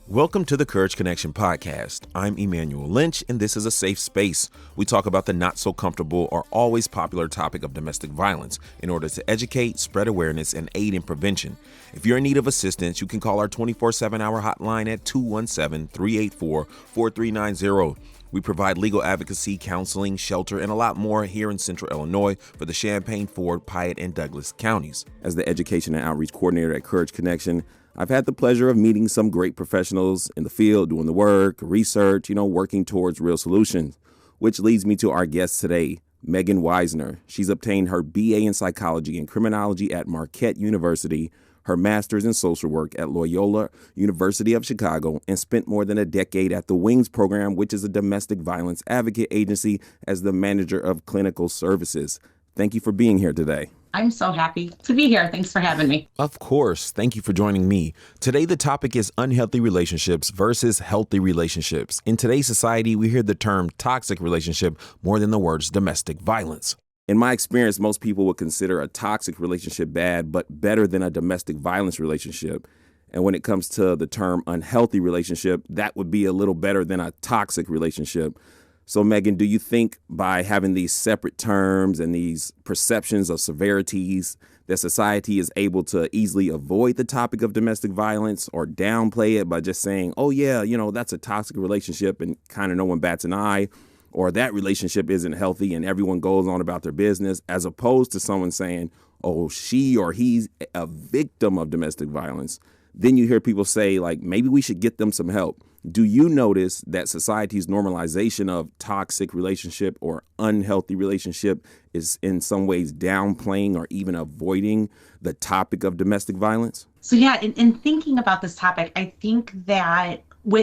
Welcome to the Courage Connection podcast. I'm Emmanuel Lynch, and this is a safe space. We talk about the not so comfortable or always popular topic of domestic violence in order to educate, spread awareness, and aid in prevention. If you're in need of assistance, you can call our 24/7-hour hotline at 217-384-4390. We provide legal advocacy, counseling, shelter, and a lot more here in Central Illinois for the Champaign, Ford, Piatt, and Douglas counties. As the Education and Outreach Coordinator at Courage Connection, I've had the pleasure of meeting some great professionals in the field, doing the work, research, working towards real solutions, which leads me to our guest today, Megan Weisner. She's obtained her BA in Psychology and Criminology at Marquette University, her master's in social work at Loyola University of Chicago, and spent more than a decade at the WINGS program, which is a domestic violence advocate agency, as the manager of clinical services. Thank you for being here today. I'm so happy to be here. Thanks for having me. Of course. Thank you for joining me. Today, the topic is unhealthy relationships versus healthy relationships. In today's society, we hear the term toxic relationship more than the words domestic violence. In my experience, most people would consider a toxic relationship bad, but better than a domestic violence relationship. And when it comes to the term unhealthy relationship, that would be a little better than a toxic relationship. So, Megan, do you think by having these separate terms and these perceptions of severities that society is able to easily avoid the topic of domestic violence or downplay it by just saying, oh, yeah, that's a toxic relationship and kind of no one bats an eye, or that relationship isn't healthy and everyone goes on about their business, as opposed to someone saying, oh, she or he's a victim of domestic violence? Then you hear people say, like, maybe we should get them some help. Do you notice that society's normalization of toxic relationship or unhealthy relationship is in some ways downplaying or even avoiding the topic of domestic violence? So yeah, in thinking about this topic, I think that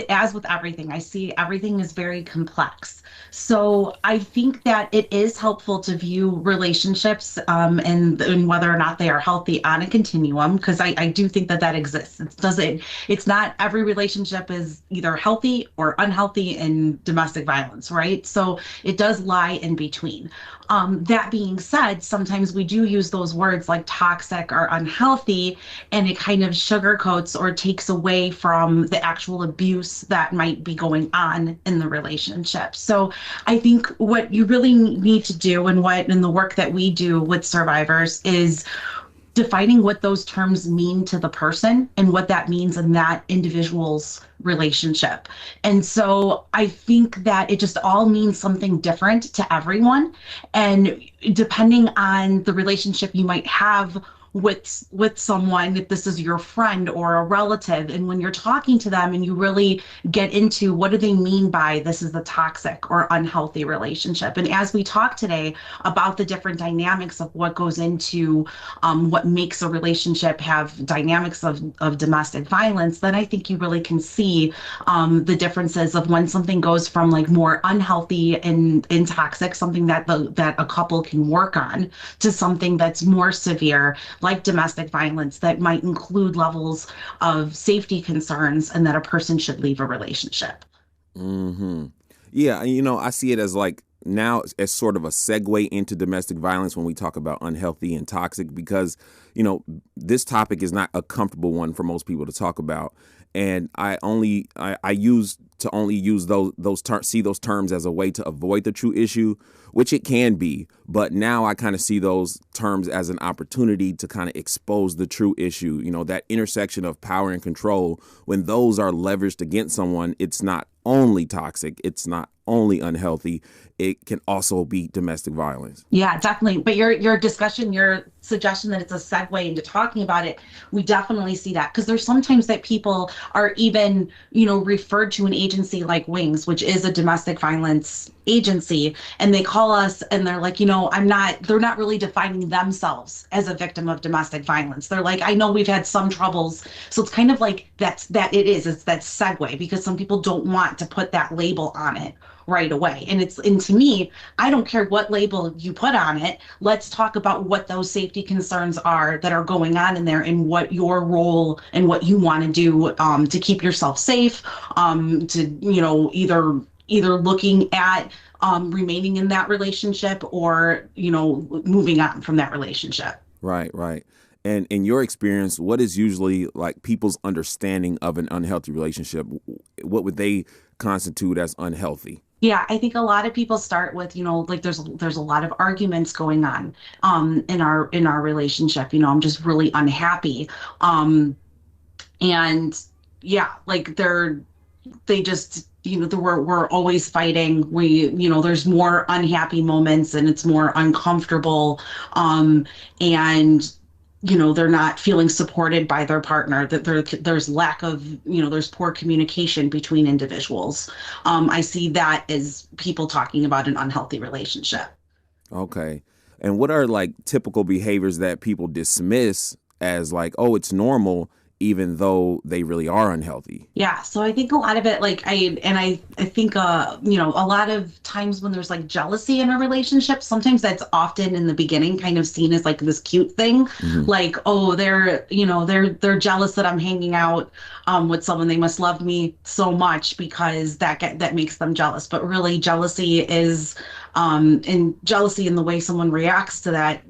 as with everything, I see everything is very complex. So I think that it is helpful to view relationships and whether or not they are healthy on a continuum, because I do think that exists. It's not every relationship is either healthy or unhealthy in domestic violence, right? So it does lie in between. That being said, sometimes we do use those words like toxic or unhealthy, and it kind of sugarcoats or takes away from the actual abuse that might be going on in the relationship. So I think what you really need to do, and what in the work that we do with survivors, is defining what those terms mean to the person and what that means in that individual's relationship. And so I think that it just all means something different to everyone. And depending on the relationship you might have with someone, if this is your friend or a relative, and when you're talking to them and you really get into what do they mean by this is the toxic or unhealthy relationship. And as we talk today about the different dynamics of what goes into what makes a relationship have dynamics of domestic violence, then I think you really can see the differences of when something goes from like more unhealthy and toxic, something that a couple can work on, to something that's more severe, like domestic violence, that might include levels of safety concerns and that a person should leave a relationship. Mm-hmm. Yeah, I see it as like now as sort of a segue into domestic violence when we talk about unhealthy and toxic, because, this topic is not a comfortable one for most people to talk about. And I used to only use those terms, see those terms as a way to avoid the true issue, which it can be. But now I kind of see those terms as an opportunity to kind of expose the true issue, that intersection of power and control. When those are leveraged against someone, it's not only toxic, it's not only unhealthy, it can also be domestic violence. Yeah, definitely. But your discussion, your suggestion that it's a segue into talking about it, we definitely see that, because there's sometimes that people are even, referred to an agency like WINGS, which is a domestic violence agency, and they call us and they're like, they're not really defining themselves as a victim of domestic violence. They're like, I know we've had some troubles. So it's kind of like it's that segue, because some people don't want to put that label on it right away. And to me, I don't care what label you put on it. Let's talk about what those safety concerns are that are going on in there, and what your role and what you want to do to keep yourself safe, to, either looking at remaining in that relationship or, moving on from that relationship. Right. And in your experience, what is usually like people's understanding of an unhealthy relationship? What would they constitute as unhealthy? Yeah, I think a lot of people start with, like there's a lot of arguments going on in our relationship. I'm just really unhappy. And yeah, like they just we're always fighting. There's more unhappy moments and it's more uncomfortable. And they're not feeling supported by their partner, that there's lack of, there's poor communication between individuals. I see that as people talking about an unhealthy relationship. Okay. And what are like typical behaviors that people dismiss as like, oh, it's normal, even though they really are unhealthy? Yeah, so I think a lot of it, like I think a lot of times when there's like jealousy in a relationship, sometimes that's often in the beginning kind of seen as like this cute thing, Hmm. like, oh, they're jealous that I'm hanging out with someone. They must love me so much because that makes them jealous. But really, jealousy in the way someone reacts to that,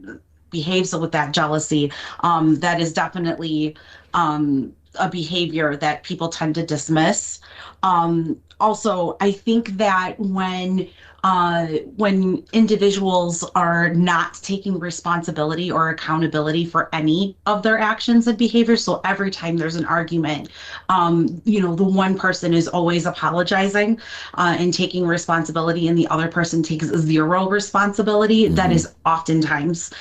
behaves with that jealousy, that is definitely a behavior that people tend to dismiss. Also, I think that when individuals are not taking responsibility or accountability for any of their actions and behaviors, so every time there's an argument, the one person is always apologizing and taking responsibility, and the other person takes zero responsibility. That Hmm. is oftentimes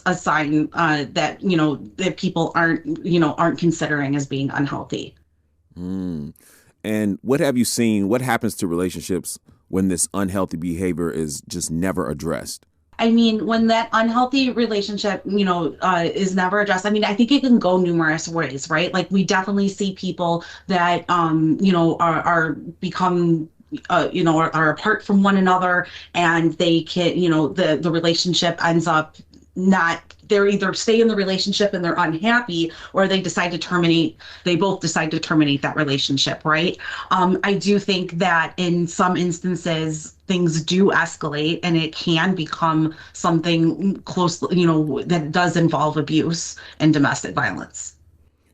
a sign that people aren't considering as being unhealthy. Mm. And what have you seen? What happens to relationships when this unhealthy behavior is just never addressed? I mean, when that unhealthy relationship, is never addressed, I mean, I think it can go numerous ways, right? Like we definitely see people that, are become, are apart from one another, and they can, the relationship ends up not. They're either stay in the relationship and they're unhappy, or they both decide to terminate that relationship, right? I do think that in some instances things do escalate and it can become something close, that does involve abuse and domestic violence.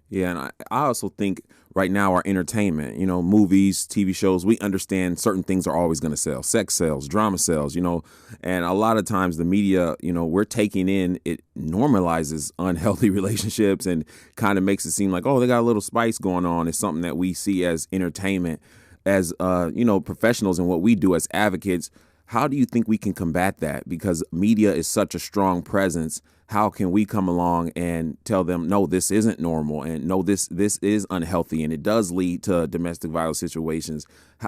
Yeah, and I also think right now our entertainment, movies, TV shows, we understand certain things are always going to sell. Sex sells, drama sells, and a lot of times the media, we're taking in, it normalizes unhealthy relationships and kind of makes it seem like, oh, they got a little spice going on. It's something that we see as entertainment, as, professionals and what we do as advocates. How do you think we can combat that? Because media is such a strong presence. How can we come along and tell them, no, this isn't normal, and no, this is unhealthy, and it does lead to domestic violence situations?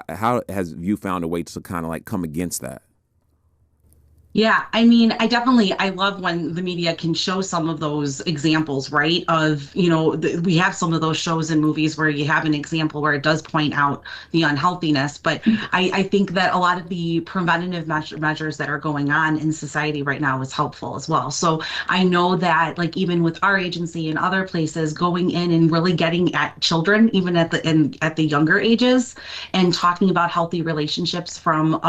How has you found a way to kind of like come against that? Yeah, I mean, I love when the media can show some of those examples, right? Of, we have some of those shows and movies where you have an example where it does point out the unhealthiness. But I think that a lot of the preventative measures that are going on in society right now is helpful as well. So I know that, like, even with our agency and other places, going in and really getting at children, even at the younger ages, and talking about healthy relationships from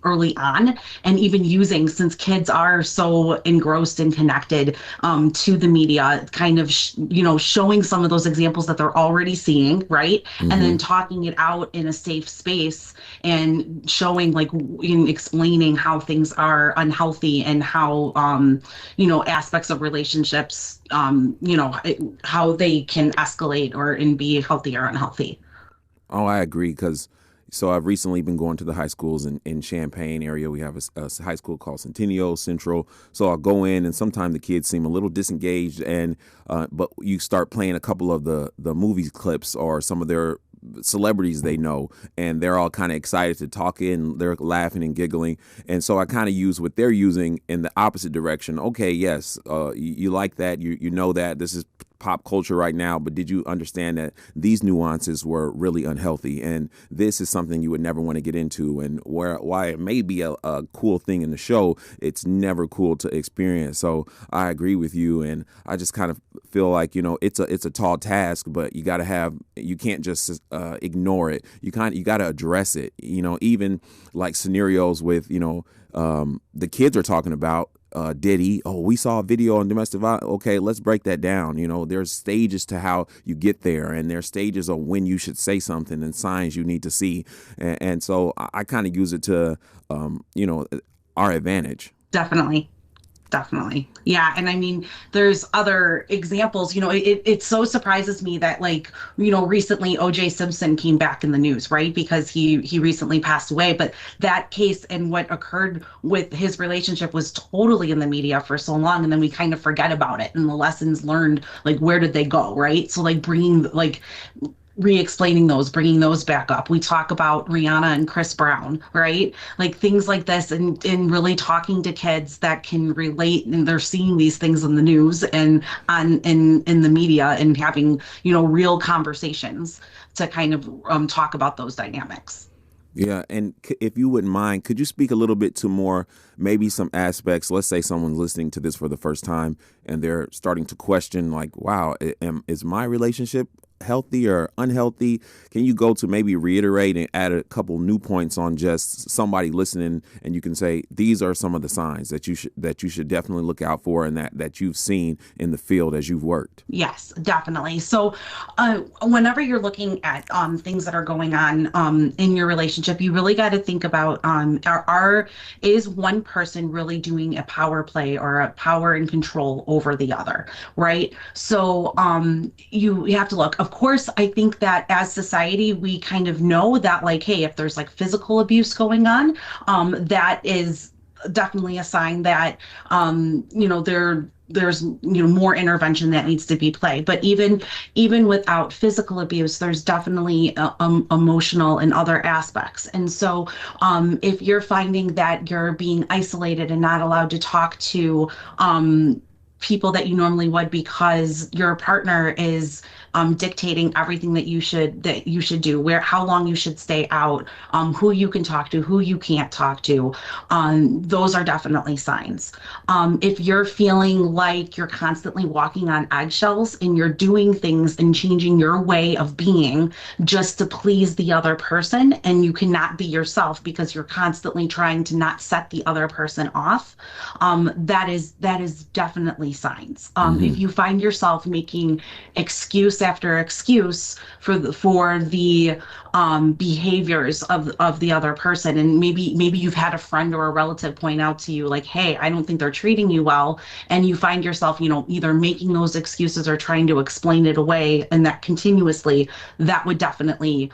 early on, and even using, since kids are so engrossed and connected to the media, kind of showing some of those examples that they're already seeing, right, and Hmm. then talking it out in a safe space and showing, like, in explaining how things are unhealthy and how aspects of relationships, how they can escalate or and be healthy or unhealthy. Oh, I agree. Because so I've recently been going to the high schools in Champaign area. We have a high school called Centennial Central. So I'll go in, and sometimes the kids seem a little disengaged, and but you start playing a couple of the movie clips or some of their celebrities they know, and they're all kind of excited to talk in. They're laughing and giggling, and so I kind of use what they're using in the opposite direction. Okay, yes, you like that, you know that this is pop culture right now, but did you understand that these nuances were really unhealthy, and this is something you would never want to get into, and why it may be a cool thing in the show, it's never cool to experience. So I agree with you, and I just kind of feel like, it's a tall task, but you can't just ignore it. You got to address it. Even like scenarios with the kids are talking about. Diddy. Oh, we saw a video on domestic violence. Okay, let's break that down. There's stages to how you get there, and there's stages of when you should say something and signs you need to see. And so I kind of use it to, our advantage. Definitely. Definitely. Yeah. And I mean, there's other examples, it so surprises me that recently OJ Simpson came back in the news, right? Because he recently passed away, but that case and what occurred with his relationship was totally in the media for so long. And then we kind of forget about it and the lessons learned, where did they go? Right. So bringing re-explaining those, bringing those back up. We talk about Rihanna and Chris Brown, right? Things like this, and really talking to kids that can relate, and they're seeing these things in the news and in the media, and having real conversations to kind of talk about those dynamics. Yeah, and if you wouldn't mind, could you speak a little bit to more, maybe some aspects? Let's say someone's listening to this for the first time and they're starting to question, wow, is my relationship healthy or unhealthy? Can you go to maybe reiterate and add a couple new points on just somebody listening, and you can say these are some of the signs that you should definitely look out for, and that you've seen in the field as you've worked? Yes, definitely. So whenever you're looking at things that are going on in your relationship, you really got to think about is one person really doing a power play or a power and control over the other, right? So you have to look. Of course, I think that as society, we kind of know that hey, if there's physical abuse going on, that is definitely a sign that there's more intervention that needs to be played. But even without physical abuse, there's definitely emotional and other aspects. And so if you're finding that you're being isolated and not allowed to talk to people that you normally would, because your partner is dictating everything that you should do, how long you should stay out, who you can talk to, who you can't talk to. Those are definitely signs. If you're feeling like you're constantly walking on eggshells and you're doing things and changing your way of being just to please the other person, and you cannot be yourself because you're constantly trying to not set the other person off, that is definitely signs. If you find yourself making excuse after excuse for the behaviors of the other person, and maybe you've had a friend or a relative point out to you hey, I don't think they're treating you well, and you find yourself either making those excuses or trying to explain it away, and that continuously, that would definitely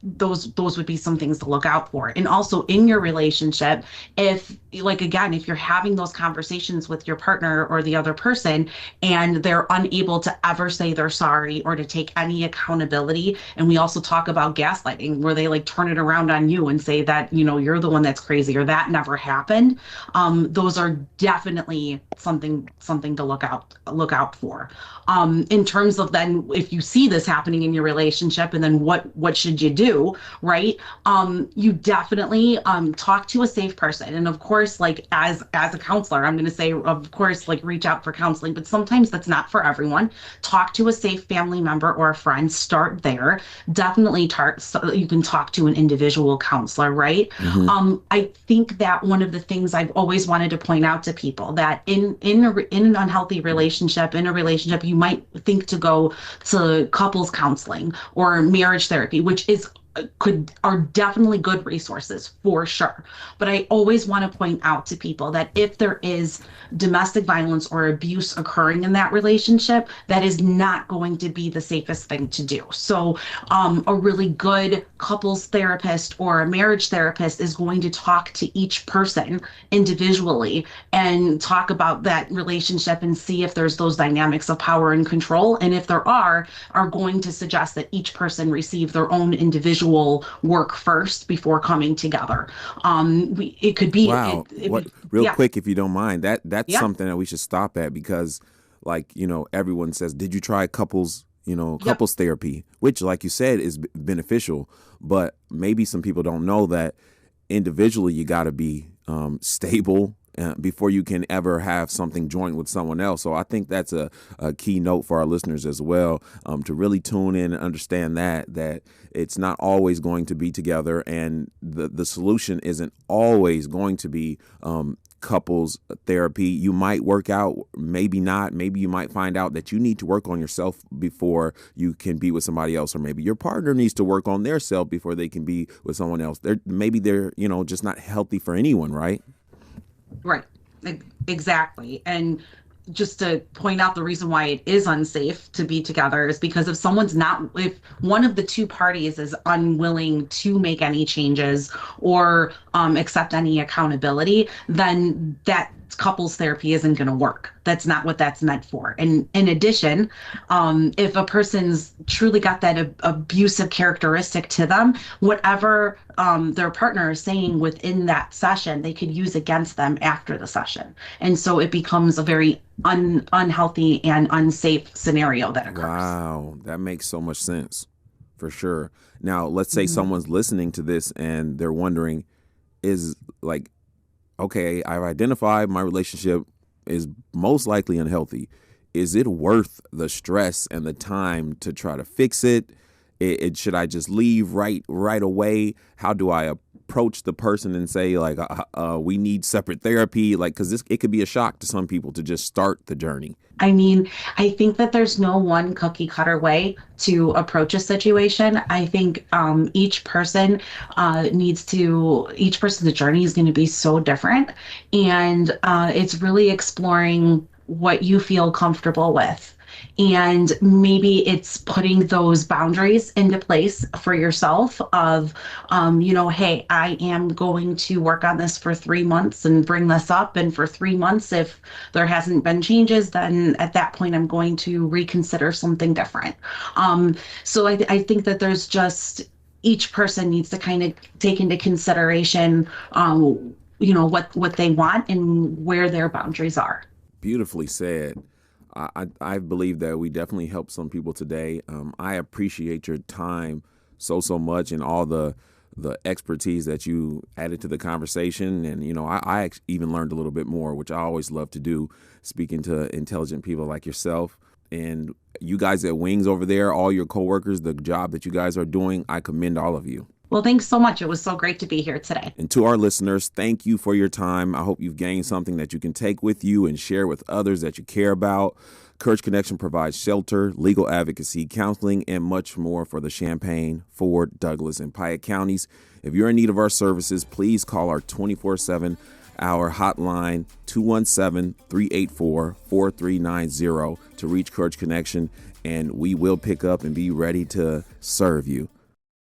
those would be some things to look out for. And also in your relationship, if if you're having those conversations with your partner or the other person and they're unable to ever say they're sorry or to take any accountability, and we also talk about gaslighting, where they turn it around on you and say that you're the one that's crazy or that never happened, those are definitely something to look out for. In terms of then, if you see this happening in your relationship, and then what should you do, right? You definitely talk to a safe person. And of course, as a counselor, I'm going to say, of course, reach out for counseling, but sometimes that's not for everyone. Talk to a safe family member or a friend. Start there. Definitely you can talk to an individual counselor, right? I think that one of the things I've always wanted to point out to people, that in an unhealthy relationship, you might think to go to couples counseling or marriage therapy, which are definitely good resources for sure. But I always want to point out to people that if there is domestic violence or abuse occurring in that relationship, that is not going to be the safest thing to do. So a really good couples therapist or a marriage therapist is going to talk to each person individually and talk about that relationship and see if there's those dynamics of power and control. And if there are going to suggest that each person receive their own individual work first before coming together. It could be wow. Quick, if you don't mind, that's something that we should stop at, because everyone says, did you try couples therapy, which, like you said, is beneficial, but maybe some people don't know that individually you got to be stable before you can ever have something joint with someone else. So I think that's a key note for our listeners as well, to really tune in and understand that it's not always going to be together, and the solution isn't always going to be couples therapy. You might work out, maybe not. Maybe you might find out that you need to work on yourself before you can be with somebody else, or maybe your partner needs to work on their self before they can be with someone else. Maybe they're, just not healthy for anyone, right? Right. Exactly. And just to point out, the reason why it is unsafe to be together is because if one of the two parties is unwilling to make any changes or accept any accountability, then that couples therapy isn't going to work. That's not what that's meant for. And in addition, if a person's truly got that abusive characteristic to them, whatever their partner is saying within that session, they could use against them after the session. And so it becomes a very unhealthy and unsafe scenario that occurs. Wow, that makes so much sense, for sure. Now, let's say someone's listening to this and they're wondering, okay, I've identified my relationship is most likely unhealthy. Is it worth the stress and the time to try to fix it? Should I just leave right away? How do I approach the person and say, we need separate therapy? Because it could be a shock to some people to just start the journey. I mean, I think that there's no one cookie cutter way to approach a situation. I think each person's journey is going to be so different. And it's really exploring what you feel comfortable with. And maybe it's putting those boundaries into place for yourself of, hey, I am going to work on this for 3 months and bring this up. And for 3 months, if there hasn't been changes, then at that point, I'm going to reconsider something different. So I think that there's just, each person needs to kind of take into consideration, what they want and where their boundaries are. Beautifully said. I believe that we definitely helped some people today. I appreciate your time so much and all the expertise that you added to the conversation. And, I even learned a little bit more, which I always love to do, speaking to intelligent people like yourself. And you guys at Wings over there, all your coworkers, the job that you guys are doing, I commend all of you. Well, thanks so much. It was so great to be here today. And to our listeners, thank you for your time. I hope you've gained something that you can take with you and share with others that you care about. Courage Connection provides shelter, legal advocacy, counseling, and much more for the Champaign, Ford, Douglas, and Piatt counties. If you're in need of our services, please call our 24/7 hour hotline 217-384-4390 to reach Courage Connection, and we will pick up and be ready to serve you.